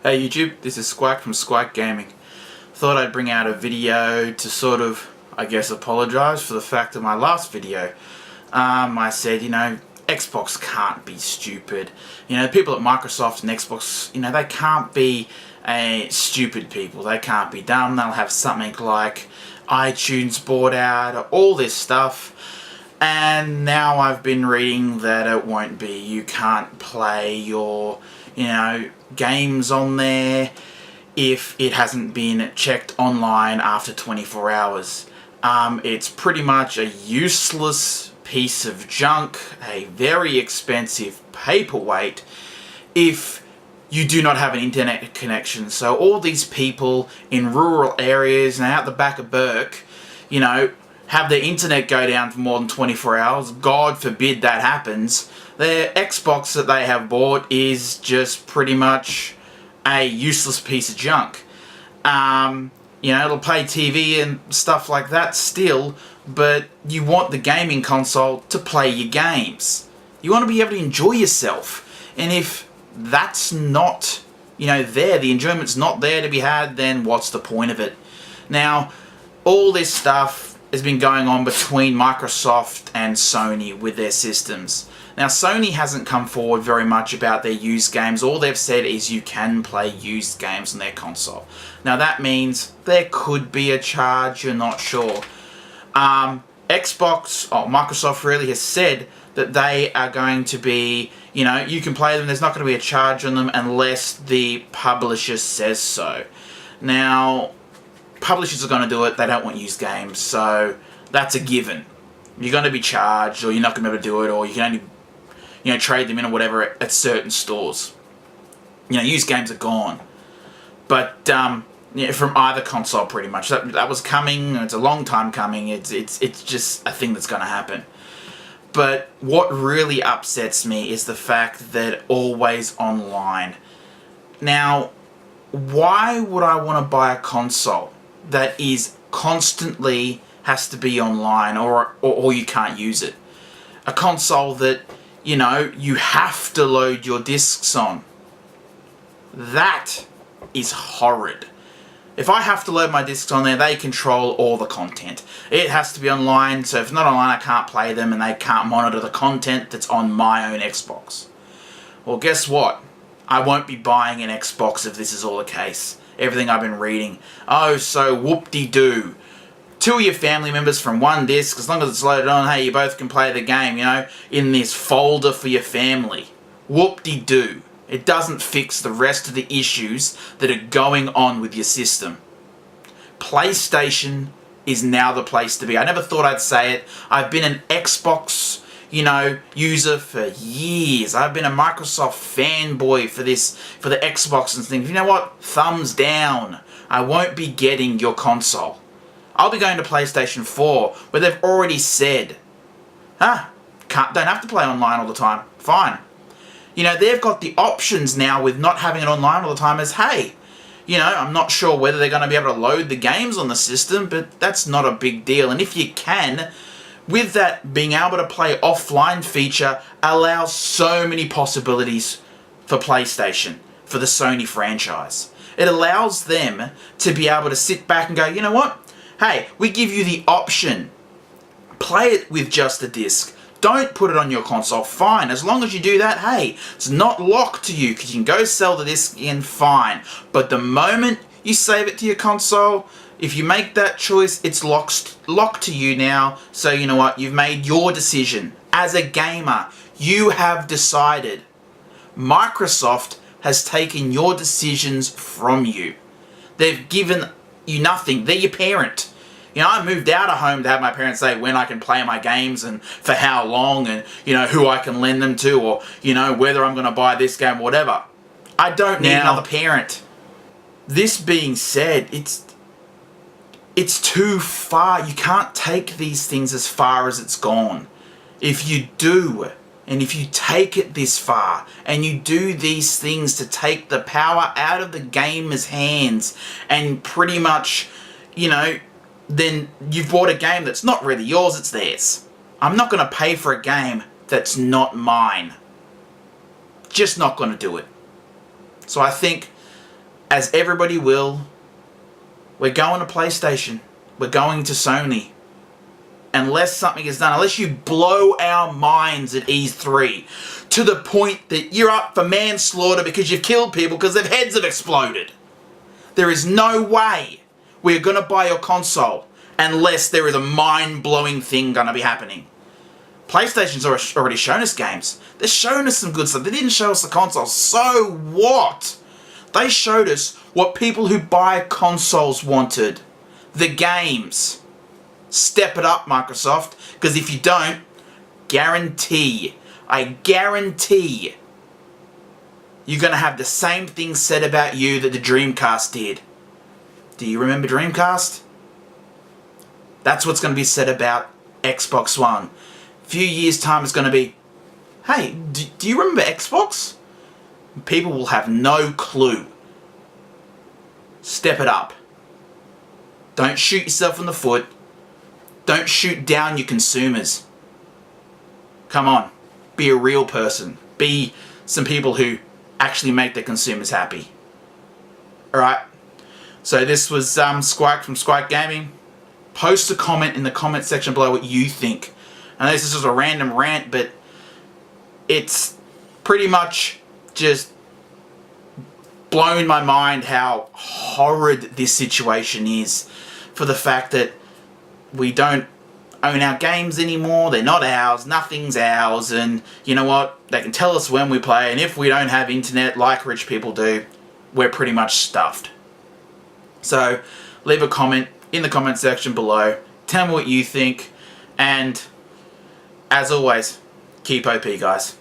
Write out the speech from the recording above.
Hey YouTube, this is Squack from Squack Gaming. Thought I'd bring out a video to sort of, I guess, apologise for the fact of my last video. I said, Xbox can't be stupid. People at Microsoft and Xbox, they can't be stupid people. They can't be dumb. They'll have something like iTunes bought out, all this stuff. And now I've been reading that it won't be. You can't play your, games on there if it hasn't been checked online after 24 hours. It's pretty much a useless piece of junk, a very expensive paperweight if you do not have an internet connection. So all these people in rural areas and out the back of Burke, have their internet go down for more than 24 hours. God forbid that happens. Their Xbox that they have bought is just pretty much a useless piece of junk. It'll play TV and stuff like that still, but you want the gaming console to play your games. You want to be able to enjoy yourself. And if that's not, there, the enjoyment's not there to be had, then what's the point of it? Now, all this stuff has been going on between Microsoft and Sony with their systems. Now, Sony hasn't come forward very much about their used games. All they've said is you can play used games on their console. Now, that means there could be a charge, you're not sure. Microsoft really has said that they are going to be, you can play them, there's not going to be a charge on them unless the publisher says so. Now, publishers are going to do it, they don't want used games, so that's a given. You're going to be charged, or you're not going to be able to do it, or you can only trade them in or whatever at certain stores. Used games are gone. But from either console, pretty much. That was coming. It's a long time coming. It's just a thing that's going to happen. But what really upsets me is the fact that always online. Now, why would I want to buy a console that is constantly has to be online, or you can't use it? A console that you have to load your discs on. That is horrid. If I have to load my discs on there, they control all the content. It has to be online, so if it's not online, I can't play them, and they can't monitor the content that's on my own Xbox. Well, guess what? I won't be buying an Xbox if this is all the case. Everything I've been reading. Oh, so whoop-de-doo. Two of your family members from one disc, as long as it's loaded on, hey, you both can play the game, in this folder for your family. Whoop-de-doo. It doesn't fix the rest of the issues that are going on with your system. PlayStation is now the place to be. I never thought I'd say it. I've been an Xbox, user for years. I've been a Microsoft fanboy for the Xbox and things. You know what? Thumbs down. I won't be getting your console. I'll be going to PlayStation 4, where they've already said, don't have to play online all the time. Fine. They've got the options now with not having it online all the time as, hey, I'm not sure whether they're going to be able to load the games on the system, but that's not a big deal. And if you can, with that being able to play offline feature allows so many possibilities for PlayStation, for the Sony franchise. It allows them to be able to sit back and go, you know what? Hey, we give you the option. Play it with just a disc. Don't put it on your console. Fine. As long as you do that, hey, it's not locked to you because you can go sell the disc in, fine. But the moment you save it to your console, if you make that choice, it's locked to you now. So you know what? You've made your decision. As a gamer, you have decided. Microsoft has taken your decisions from you. They've given you nothing. They're your parent. I moved out of home to have my parents say when I can play my games and for how long and, who I can lend them to or, whether I'm going to buy this game or whatever. I don't need another parent. This being said, it's too far. You can't take these things as far as it's gone. If you do, and if you take it this far, and you do these things to take the power out of the gamer's hands and pretty much, then you've bought a game that's not really yours, it's theirs. I'm not going to pay for a game that's not mine. Just not going to do it. So I think as everybody will, we're going to PlayStation. We're going to Sony. Unless something is done, unless you blow our minds at E3 to the point that you're up for manslaughter because you've killed people because their heads have exploded. There is no way we're going to buy your console unless there is a mind-blowing thing going to be happening. PlayStation's already shown us games. They're showing us some good stuff. They didn't show us the console. So what? They showed us what people who buy consoles wanted. The games. Step it up, Microsoft, because if you don't, I guarantee you're going to have the same thing said about you that the Dreamcast did. Do you remember Dreamcast? That's what's going to be said about Xbox One. A few years' time it's going to be, hey, do you remember Xbox? People will have no clue. Step it up. Don't shoot yourself in the foot. Don't shoot down your consumers. Come on. Be a real person. Be some people who actually make their consumers happy. Alright. So this was Squike from Squike Gaming. Post a comment in the comment section below what you think. I know this is just a random rant, but it's pretty much just blown my mind how horrid this situation is, for the fact that we don't own our games anymore. They're not ours. Nothing's ours. And you know what? They can tell us when we play. And if we don't have internet like rich people do, we're pretty much stuffed. So leave a comment in the comment section below. Tell me what you think. And as always, keep OP, guys.